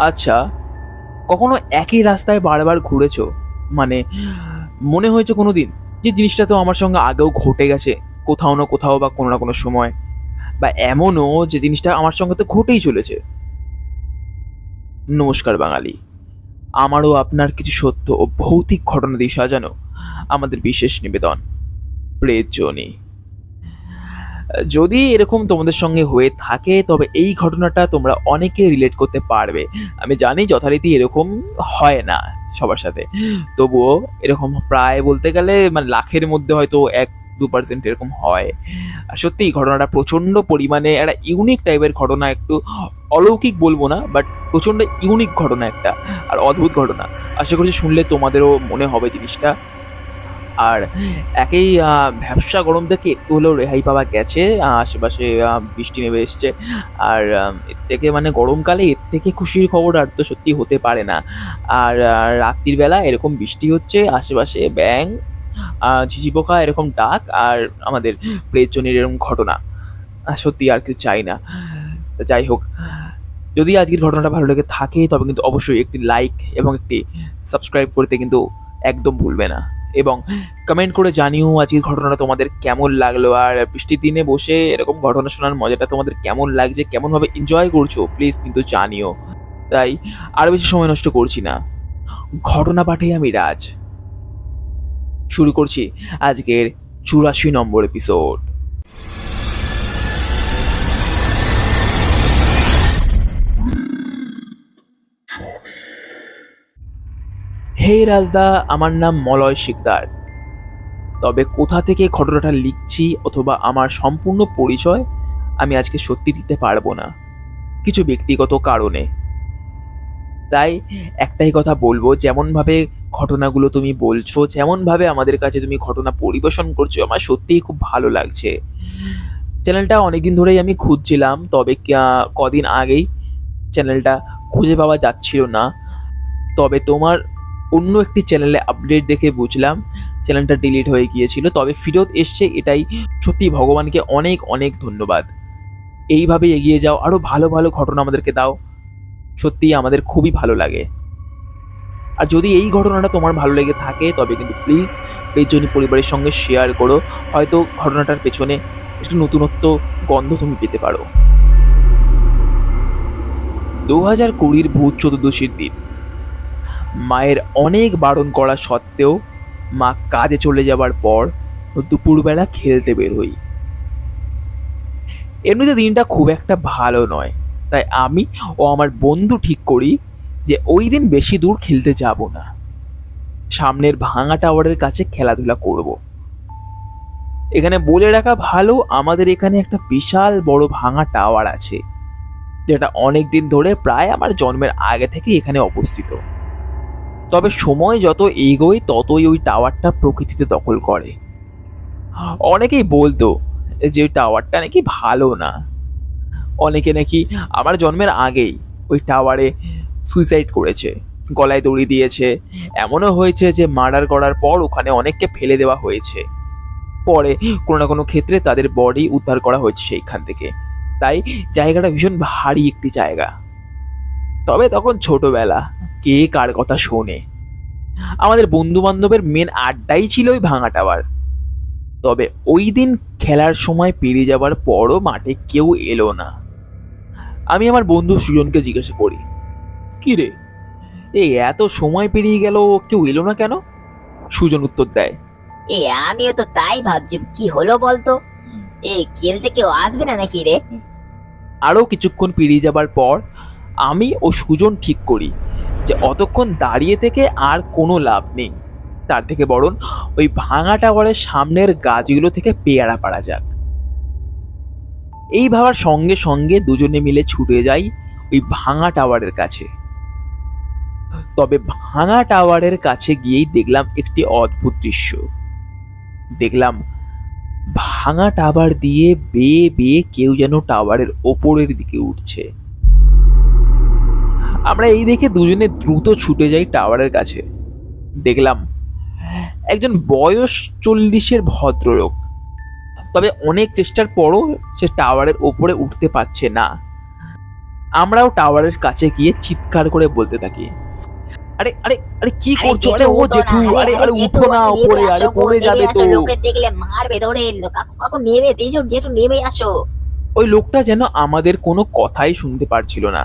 আচ্ছা, কখনো একই রাস্তায় বারবার ঘুরেছো? মানে মনে হয়েছে কোনোদিন যে জিনিসটা তো আমার সঙ্গে আগেও ঘটে গেছে, কোথাও না কোথাও বা কোনো না কোনো সময়, বা এমনও যে জিনিসটা আমার সঙ্গে তো ঘটেই চলেছে? নমস্কার বাঙালি, আমারও আপনার কিছু সত্য ও ভৌতিক ঘটনা দিয়ে সাজানো আমাদের বিশেষ নিবেদন, প্রেত জনি। যদি এরকম তোমাদের সঙ্গে হয়ে থাকে তবে এই ঘটনাটা তোমরা অনেকে রিলেট করতে পারবে। আমি জানি যথারীতি এরকম হয় না সবার সাথে, তবুও এরকম প্রায় বলতে গেলে মানে লাখের মধ্যে হয়তো 1-2% এরকম হয়। আর সত্যি এই ঘটনাটা প্রচণ্ড পরিমাণে একটা ইউনিক টাইপের ঘটনা, একটু অলৌকিক বলবো না, বাট প্রচণ্ড ইউনিক ঘটনা একটা, আর অদ্ভুত ঘটনা। আশা করছি শুনলে তোমাদেরও মনে হবে জিনিসটা। আর একেই ভ্যাপসা গরম থেকে একটু হলেও রেহাই পাওয়া গেছে। আশেপাশে বৃষ্টি নেমে এসছে। আর এর থেকে মানে গরমকালে এর থেকে খুশির খবর আর তো সত্যি হতে পারে না। আর রাত্রির বেলা এরকম বৃষ্টি হচ্ছে, আশেপাশে ব্যাঙ, ঝিঁঝি পোকা এরকম ডাক, আর আমাদের প্রেতজনির এরকম ঘটনা। সত্যি আর কিছু চাই না। তো যাই হোক, যদি আজকের ঘটনাটা ভালো লেগে থাকে তবে কিন্তু অবশ্যই একটি লাইক এবং একটি সাবস্ক্রাইব করতে কিন্তু একদম ভুলবে না। এবং কমেন্ট করে জানিও আজকের ঘটনাটা তোমাদের কেমন লাগলো, আর বৃষ্টির দিনে বসে এরকম ঘটনা শোনার মজাটা তোমাদের কেমন লাগছে, কেমনভাবে এনজয় করছো প্লিজ কিন্তু জানিও। তাই আর বেশি সময় নষ্ট করছি না, ঘটনা পাঠে আমি রাজ। শুরু করছি আজকের 84 নম্বর এপিসোড। হে রাজদা, আমার নাম মলয় শিকদার। তবে কোথা থেকে ঘটনাটা লিখছি অথবা আমার সম্পূর্ণ পরিচয় আমি আজকে সত্যি দিতে পারবো না, কিছু ব্যক্তিগত কারণে। তাই একটাই কথা বলবো, যেমনভাবে ঘটনাগুলো তুমি বলছো, যেমনভাবে আমাদের কাছে তুমি ঘটনা পরিবেশন করছো, আমার সত্যিই খুব ভালো লাগছে। চ্যানেলটা অনেকদিন ধরেই আমি খুঁজছিলাম, তবে কদিন আগেই চ্যানেলটা খুঁজে পাওয়া যাচ্ছিল না। তবে তোমার অন্য একটি চ্যানেলে আপডেট দেখে বুঝলাম চ্যানেলটা ডিলিট হয়ে গিয়েছিল, তবে ফেরত এসছে, এটাই সত্যি ভগবানকে অনেক অনেক ধন্যবাদ। এইভাবে এগিয়ে যাও, আরও ভালো ভালো ঘটনা আমাদেরকে দাও, সত্যিই আমাদের খুবই ভালো লাগে। আর যদি এই ঘটনাটা তোমার ভালো লেগে থাকে তবে কিন্তু প্লিজ প্রেতজনি পরিবারের সঙ্গে শেয়ার করো, হয়তো ঘটনাটার পেছনে একটু নতুনত্ব গন্ধ তুমি পেতে পারো। 2020 ভূত চতুর্দশীর দিন মায়ের অনেক বারণ করা সত্ত্বেও মা কাজে চলে যাবার পর দুপুরবেলা খেলতে বের হই। এমনিতে দিনটা খুব একটা ভালো নয়, তাই আমি ও আমার বন্ধু ঠিক করি যে ওই দিন বেশি দূর খেলতে যাব না, সামনের ভাঙা টাওয়ারের কাছে খেলাধুলা করব। এখানে বলে রাখা ভালো, আমাদের এখানে একটা বিশাল বড় ভাঙা টাওয়ার আছে, যেটা অনেক দিন ধরে প্রায় আমার জন্মের আগে থেকে এখানে অবস্থিত। তবে সময় যত এগোয় ততই ওই টাওয়ারটা প্রকৃতিতে দখল করে। অনেকেই বলতো যে ওই টাওয়ারটা নাকি ভালো না, অনেকে নাকি আমার জন্মের আগেই ওই টাওয়ারে সুইসাইড করেছে, গলায় দড়ি দিয়েছে। এমনও হয়েছে যে মার্ডার করার পর ওখানে অনেককে ফেলে দেওয়া হয়েছে, পরে কোনো না কোনো ক্ষেত্রে তাদের বডি উদ্ধার করা হয়েছে সেইখান থেকে। তাই জায়গাটা ভীষণ ভারী একটি জায়গা। তবে তখন ছোটবেলা, কে কার কথা শোনে। আমাদের বন্ধু বান্ধবের মেন আড্ডাই ছিল ওই ভাঙা টাওয়ার। তবে ওই দিন খেলার সময় পেরিয়ে যাবার পরও মাঠে কেউ এলো না। আমি আমার বন্ধু সুজনকে জিজ্ঞাসা করি, কি রে, এই এত সময় পেরিয়ে গেল, কেউ এলো না কেন? সুজন উত্তর দেয়, এ আমিও তো তাই ভাবছি, কি হলো বলতো? খেলতে কেউ আসবে না নাকি রে? আরও কিছুক্ষণ পেরিয়ে যাবার পর আমি ও সুজন ঠিক করি যে অতক্ষণ দাঁড়িয়ে থেকে আর কোনো লাভ নেই, তার থেকে বরং ওই ভাঙা টাওয়ারের সামনের গাছগুলো থেকে পেয়ারা পাড়া যাক। এই ভাবার সঙ্গে সঙ্গে দুজনে মিলে ছুটে যাই ওই ভাঙা টাওয়ারের কাছে। তবে ভাঙা টাওয়ারের কাছে গিয়েই দেখলাম একটি অদ্ভুত দৃশ্য। দেখলাম ভাঙা টাওয়ার দিয়ে বেয়ে বেয়ে কেউ যেন টাওয়ারের ওপরের দিকে উঠছে। আমরা এই দেখে দুজনে দ্রুত ছুটে যাই টাওয়ারের কাছে। দেখলাম একজন বয়স 40-এর ভদ্রলোক, তবে অনেক চেষ্টার পরও সে টাওয়ারের ওপরে উঠতে পারছে না। আমরাও টাওয়ারের কাছে গিয়ে চিৎকার করে বলতে থাকি, আরে আরে আরে কি আরে করছো, জেঠু আরে ও উঠো না, জেঠু, আরে আরে আরে আরে জেঠু উঠো না নেমে ওপরে, আরে আসো গো, পড়ে নেমে যাবে আসো, তো। লোকে দেখলে মারবে ধরে। কাকু কাকু নেমে তেজু, জেঠু নেমে আসো। ওই লোকটা যেন আমাদের কোনো কথাই শুনতে পারছিল না,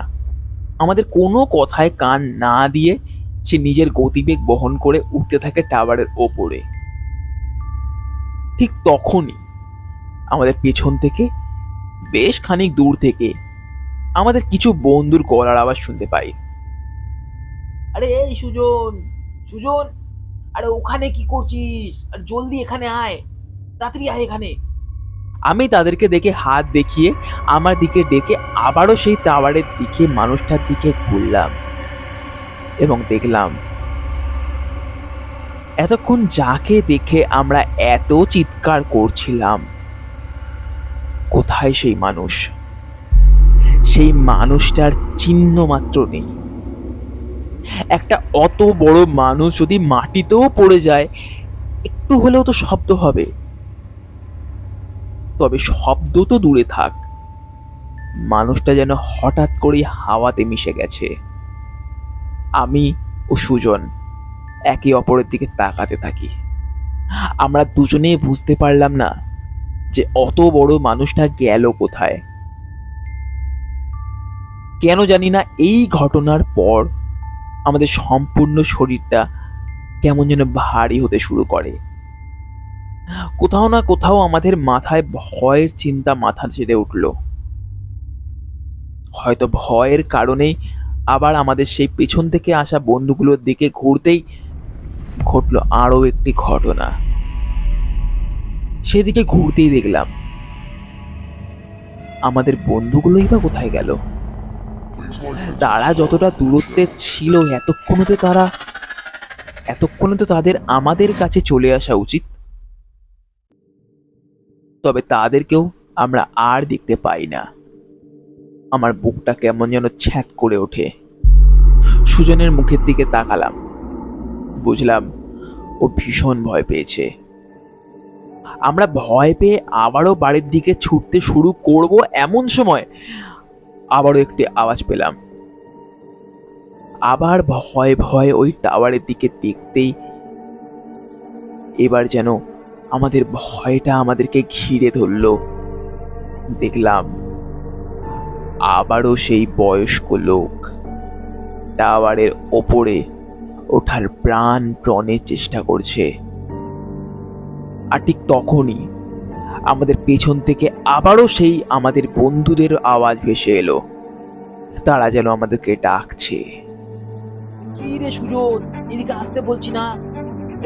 আমাদের কোনো কথায় কান না দিয়ে সে নিজের গতিবেগ বহন করে উঠতে থাকে টাওয়ারের ওপরে। ঠিক তখনই আমাদের পেছন থেকে, বেশ খানিক দূর থেকে, আমাদের কিছু বন্ধুর গলার আওয়াজ শুনতে পাই। আরে এই সুজন, সুজন, আরে ওখানে কি করছিস, আর জলদি এখানে আয়, তাড়াতাড়ি আয় এখানে। আমি তাদেরকে দেখে হাত দেখিয়ে আমার দিকে ডেকে আবারও সেই টাওয়ারের দিকে, মানুষটার দিকে ঘুরলাম এবং দেখলাম এতক্ষণ যাকে দেখে আমরা এত চিৎকার করছিলাম, কোথায় সেই মানুষ? সেই মানুষটার চিহ্ন মাত্র নেই। একটা অত বড় মানুষ যদি মাটিতেও পড়ে যায়, একটু হলেও তো শব্দ হবে, তবে শব্দ তো দূরে থাক, মানুষটা যেন হঠাৎ করেই হাওয়াতে মিশে গেছে। আমি ও সুজন একে অপরের দিকে তাকাতে থাকি। আমরা দুজনেই বুঝতে পারলাম না যে অত বড় মানুষটা গেল কোথায়। কেন জানি না এই ঘটনার পর আমাদের সম্পূর্ণ শরীরটা কেমন যেন ভারী হতে শুরু করে। কোথাও না কোথাও আমাদের মাথায় ভয়ের চিন্তা মাথা ছেড়ে উঠল। হয়তো ভয়ের কারণেই আবার আমাদের সেই পেছন থেকে আসা বন্ধুগুলোর দিকে ঘুরতেই ঘটলো আরো একটি ঘটনা। সেদিকে ঘুরতেই দেখলাম আমাদের বন্ধুগুলোই বা কোথায় গেল। তারা যতটা দূরত্বে ছিল, এতক্ষণে তো তাদের আমাদের কাছে চলে আসা উচিত, তবে তাদেরকেও আমরা আর দেখতে পাই না। আমার বুকটা কেমন যেন ছ্যাঁত করে ওঠে। সুজনের মুখের দিকে তাকালাম, বুঝলাম ও ভীষণ ভয় পেয়েছে। আমরা ভয় পেয়ে আবারও বাড়ির দিকে ছুটতে শুরু করব, এমন সময় আবারও একটি আওয়াজ পেলাম। আবার ভয় ভয় ওই টাওয়ারের দিকে দেখতেই এবার যেন আমাদের ভয়টা আমাদেরকে ঘিরে ধরল। দেখলাম আবারও সেই বয়স্ক লোক টাওয়ারের ওপরে ওঠার প্রাণপণে চেষ্টা করছে। আর ঠিক তখনই আমাদের পেছন থেকে আবারও সেই আমাদের বন্ধুদের আওয়াজ ভেসে এলো। তারা যেন আমাদেরকে ডাকছে, কি রে সুজন, এদিকে আসতে বলছি না,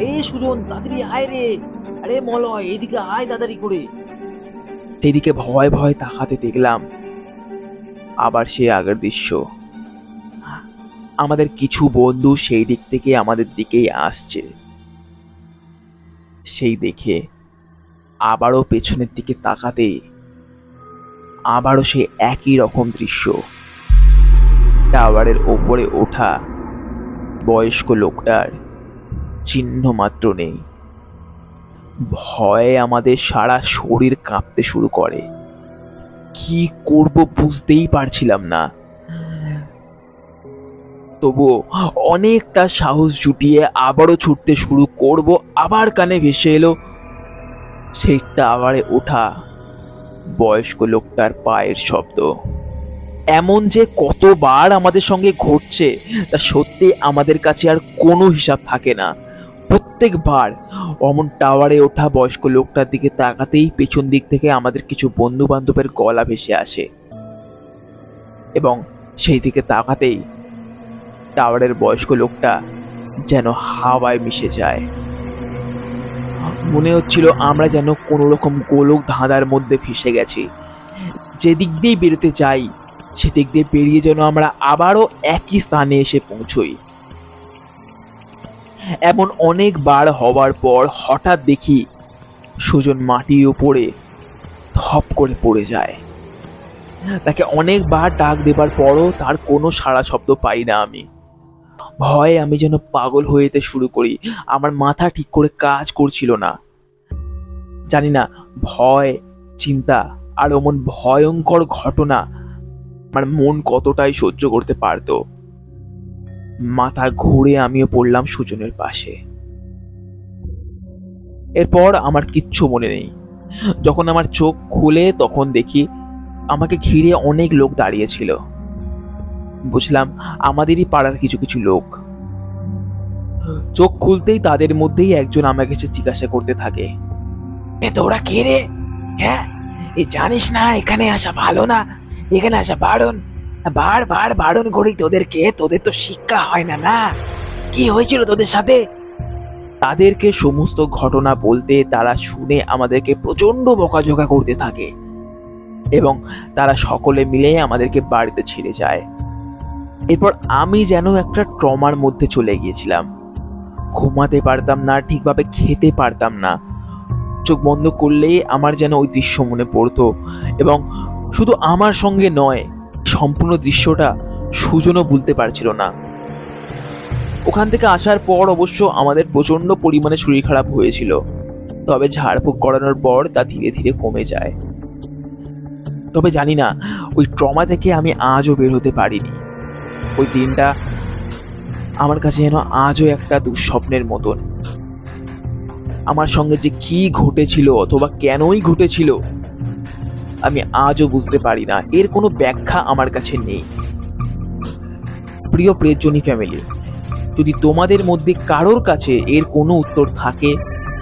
এই সুজন তাড়াতাড়ি আয় রে, আরে মলয় এদিকে আয় তাড়াতাড়ি করে। সেদিকে ভয় ভয় তাকাতে দেখলাম আবার সে আগের দৃশ্য। আমাদের কিছু বন্ধু সেই দিক থেকে আমাদের দিকেই আসছে। সেই দেখে আবারও পেছনের দিকে তাকাতে আবারও সে একই রকম দৃশ্য। টাওয়ারের ওপরে ওঠা বয়স্ক লোকটার চিহ্ন মাত্র নেই। ভয়ে আমাদের সারা শরীর কাঁপতে শুরু করে। কি করব বুঝতেই পারছিলাম না। তবুও অনেকটা সাহস জুটিয়ে আবারও ছুটতে শুরু করব, আবার কানে ভেসে এলো সেই টাওয়ারে ওঠা বয়স্ক লোকটার পায়ের শব্দ। এমন যে কতবার আমাদের সঙ্গে ঘটছে তা সত্যি আমাদের কাছে আর কোনো হিসাব থাকে না। প্রত্যেকবার অমন টাওয়ারে ওঠা বয়স্ক লোকটার দিকে তাকাতেই পেছন দিক থেকে আমাদের কিছু বন্ধু বান্ধবের গলা ভেসে আসে, এবং সেই দিকে তাকাতেই টাওয়ারের বয়স্ক লোকটা যেন হাওয়ায় মিশে যায়। মনে হচ্ছিল আমরা যেন কোনো রকম গোলক ধাঁধার মধ্যে ফেসে গেছি। যেদিক দিয়ে বেরোতে চাই সেদিক দিয়ে বেরিয়ে যেন আমরা আবারও একই স্থানে এসে পৌঁছই। এমন অনেকবার হওয়ার পর হঠাৎ দেখি সুজন মাটির উপরে ধপ করে পড়ে যায়। তাকে অনেকবার ডাক দেবার পরও তার কোনো সাড়া শব্দ পাই না। আমি ভয়ে আমি যেন পাগল হয়ে যেতে শুরু করি। আমার মাথা ঠিক করে কাজ করছিল না। জানি না ভয়, চিন্তা আর অমন ভয়ঙ্কর ঘটনা আমার মন কতটাই সহ্য করতে পারতো। মাথা ঘুরে আমিও পড়লাম সুজনের পাশে। এরপর আমার কিচ্ছু মনে নেই। যখন আমার চোখ খুলে তখন দেখি আমাকে ঘিরে অনেক লোক দাঁড়িয়েছিল। বুঝলাম আমাদেরই পাড়ার কিছু কিছু লোক। চোখ খুলতেই তাদের মধ্যেই একজন আমাকে এসে জিজ্ঞাসা করতে থাকে, এ তোরা কে রে? হ্যাঁ, এ জানিস না এখানে আসা ভালো না, এখানে আসা বারণ। বারবার বারণ করি তোদেরকে, তোদের তো শিক্ষা হয় না। না, কি হয়েছিল তোদের সাথে? তাদেরকে সমস্ত ঘটনা বলতে তারা শুনে আমাদেরকে প্রচন্ড বকাঝকা করতে থাকে এবং তারা সকলে মিলে আমাদেরকে বাড়িতে ছেড়ে যায়। এরপর আমি যেন একটা ট্রমার মধ্যে চলে গিয়েছিলাম। ঘুমাতে পারতাম না, ঠিকভাবে খেতে পারতাম না। চোখ বন্ধ করলেই আমার যেন ওই দৃশ্য মনে পড়তো এবং শুধু আমার সঙ্গে নয়, সম্পূর্ণ দৃশ্যটা সুজনও ভুলতে পারছিল না। ওখান থেকে আসার পর অবশ্য আমাদের প্রচন্ড পরিমাণে শরীর খারাপ হয়েছিল, তবে ঝাড়ফুঁক করানোর পর তা ধীরে ধীরে কমে যায়। তবে জানি না ওই ট্রমা থেকে আমি আজও বের হতে পারিনি। ওই দিনটা আমার কাছে যেন আজও একটা দুঃস্বপ্নের মতন। আমার সঙ্গে যে কি ঘটেছিল অথবা কেনই ঘটেছিল আমি আজও বুঝতে পারি না, এর কোনো ব্যাখ্যা আমার কাছে নেই। প্রিয় প্রেতজনী ফ্যামিলি, যদি তোমাদের মধ্যে কারোর কাছে এর কোনো উত্তর থাকে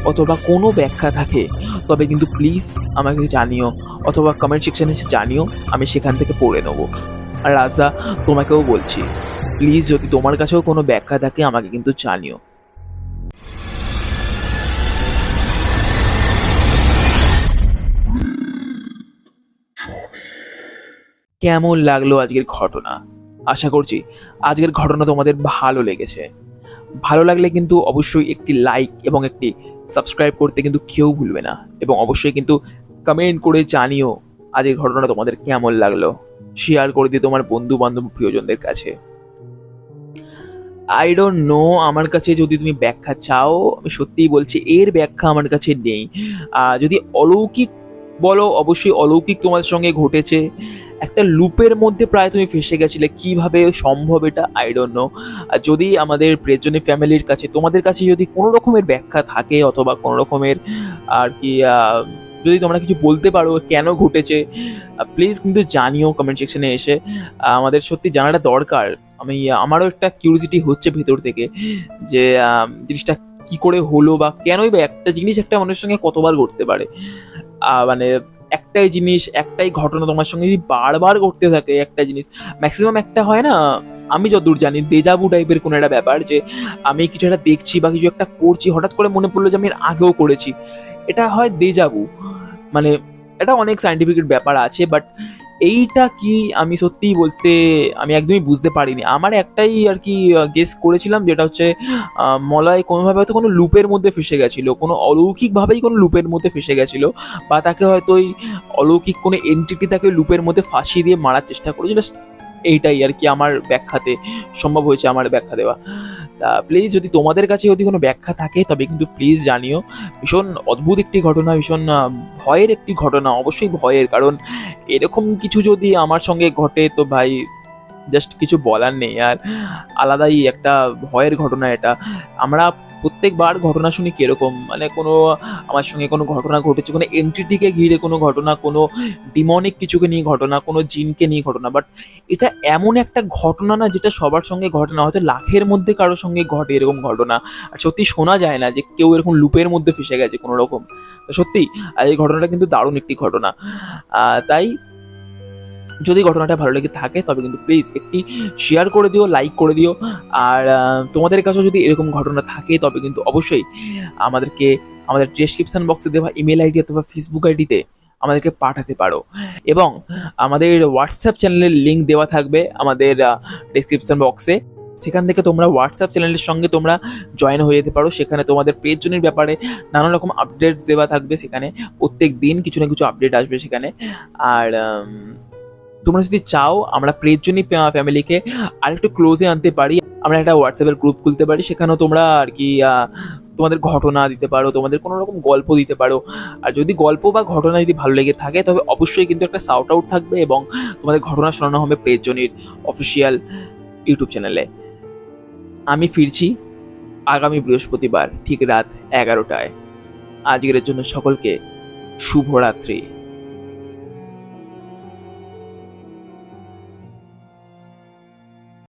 অথবা কোনো ব্যাখ্যা থাকে তবে কিন্তু প্লিজ আমাকে জানিও অথবা কমেন্ট সেকশনে এসে জানিও, আমি সেখান থেকে পড়ে নেব। আর রাজদা, তোমাকেও বলছি, প্লিজ যদি তোমার কাছেও কোনো ব্যাখ্যা থাকে আমাকে কিন্তু জানিও। কেমন লাগলো আজকের ঘটনা? আশা করছি আজকের ঘটনা তোমাদের ভালো লেগেছে। ভালো লাগলে কিন্তু অবশ্যই একটি লাইক এবং একটি সাবস্ক্রাইব করতে কিন্তু কেউ ভুলবে না, এবং অবশ্যই কিন্তু কমেন্ট করে জানিও আজকের ঘটনা তোমাদের কেমন লাগলো। শেয়ার করে দিও তোমার বন্ধু বান্ধব প্রিয়জনদের কাছে। আই ডোন্ট নো, আমার কাছে যদি তুমি ব্যাখ্যা চাও, আমি সত্যিই বলছি এর ব্যাখ্যা আমার কাছে নেই। যদি অলৌকিক বলো, অবশ্যই অলৌকিক তোমাদের সঙ্গে ঘটেছে। একটা লুপের মধ্যে প্রায় তুমি ফেসে গেছিলে, কিভাবে সম্ভব এটা আই ডোন্ট নো। আর যদি আমাদের প্রিয়জনী ফ্যামিলির কাছে, তোমাদের কাছে যদি কোনো রকমের ব্যাখ্যা থাকে অথবা কোনো রকমের আর কি যদি তোমরা কিছু বলতে পারো কেন ঘটেছে, প্লিজ কিন্তু জানিও কমেন্ট সেকশনে এসে। আমাদের সত্যি জানাটা দরকার। আমারও একটা কিউরিওসিটি হচ্ছে ভেতর থেকে যে জিনিসটা কি করে হলো বা কেনই বা একটা জিনিস একটা মানুষের সঙ্গে কতবার ঘটতে পারে। মানে একটাই জিনিস, একটাই ঘটনা তোমার সঙ্গে যদি বারবার ঘটতে থাকে, একটা জিনিস ম্যাক্সিমাম একটা হয় না, আমি যতদূর জানি দেজাবু টাইপের কোনো একটা ব্যাপার, যে আমি কিছু একটা দেখছি বা কিছু একটা করছি, হঠাৎ করে মনে পড়লো যে আমি এর আগেও করেছি, এটা হয় দেজাবু। মানে এটা অনেক সায়েন্টিফিক ব্যাপার আছে, বাট এইটা কি আমি সত্যিই বলতে আমি একদমই বুঝতে পারিনি। আমার একটাই আর কি গেস করেছিলাম, যেটা হচ্ছে মলয় কোনোভাবে হয়তো কোনো লুপের মধ্যে ফেসে গেছিলো, কোনো অলৌকিকভাবেই কোনো লুপের মধ্যে ফেসে গেছিলো, বা তাকে হয়তো ওই অলৌকিক কোনো এন্টিটি তাকে লুপের মধ্যে ফাঁসিয়ে দিয়ে মারার চেষ্টা করেছিল। এইটাই আর কি আমার ব্যাখ্যাতে সম্ভব হয়েছে আমার ব্যাখ্যা দেওয়া। তা প্লিজ যদি তোমাদের কাছে যদি কোনো ব্যাখ্যা থাকে তবে কিন্তু প্লিজ জানিও। ভীষণ অদ্ভুত একটি ঘটনা, ভীষণ ভয়ের একটি ঘটনা, অবশ্যই ভয়ের, কারণ এরকম কিছু যদি আমার সঙ্গে ঘটে তো ভাই জাস্ট কিছু বলার নেই। আর আলাদাই একটা ভয়ের ঘটনা এটা। আমরা প্রত্যেকবার ঘটনা শুনি কিরকম, মানে কোনো আমার সঙ্গে কোনো ঘটনা ঘটেছে, কোনো এন্টিটিকে ঘিরে কোনো ঘটনা, কোনো ডিমনিক কিছুকে নিয়ে ঘটনা, কোনো জিনকে নিয়ে ঘটনা, বাট এটা এমন একটা ঘটনা না যেটা সবার সঙ্গে ঘটে না, হয়তো লাখের মধ্যে কারোর সঙ্গে ঘটে এরকম ঘটনা। আর সত্যি শোনা যায় না যে কেউ এরকম লুপের মধ্যে ফেসে গেছে কোনো রকম। তো সত্যি এই ঘটনাটা কিন্তু দারুণ একটি ঘটনা। তাই যদি ঘটনাটা ভালো লেগে থাকে তবে কিন্তু প্লিজ একটি শেয়ার করে দিও, লাইক করে দিও। আর তোমাদের কাছেও যদি এরকম ঘটনা থাকে তবে কিন্তু অবশ্যই আমাদেরকে আমাদের ডেসক্রিপশন বক্সে দেওয়া ইমেল আইডি অথবা ফেসবুক আইডিতে আমাদেরকে পাঠাতে পারো, এবং আমাদের হোয়াটসঅ্যাপ চ্যানেলের লিঙ্ক দেওয়া থাকবে আমাদের ডেসক্রিপশন বক্সে। সেখান থেকে তোমরা হোয়াটসঅ্যাপ চ্যানেলের সঙ্গে তোমরা জয়েন হয়ে যেতে পারো। সেখানে তোমাদের প্রিয়জনের ব্যাপারে নানান রকম আপডেটস দেওয়া থাকবে, সেখানে প্রত্যেক দিন কিছু না কিছু আপডেট আসবে সেখানে। আর তোমরা যদি চাও আমরা প্রিয়জনী ফ্যামিলিকে আরেকটু ক্লোজে আনতে পারি, আমরা একটা হোয়াটসঅ্যাপের গ্রুপ খুলতে পারি, সেখানেও তোমরা আর কি তোমাদের ঘটনা দিতে পারো, তোমাদের কোনো রকম গল্প দিতে পারো। আর যদি গল্প বা ঘটনা যদি ভালো লেগে থাকে তবে অবশ্যই কিন্তু একটা শাউট আউট থাকবে এবং তোমাদের ঘটনা শোনানো হবে প্রেজজনির অফিসিয়াল ইউটিউব চ্যানেলে। আমি ফিরছি আগামী বৃহস্পতিবার ঠিক রাত 11টায়। আজকের জন্য সকলকে শুভরাত্রি।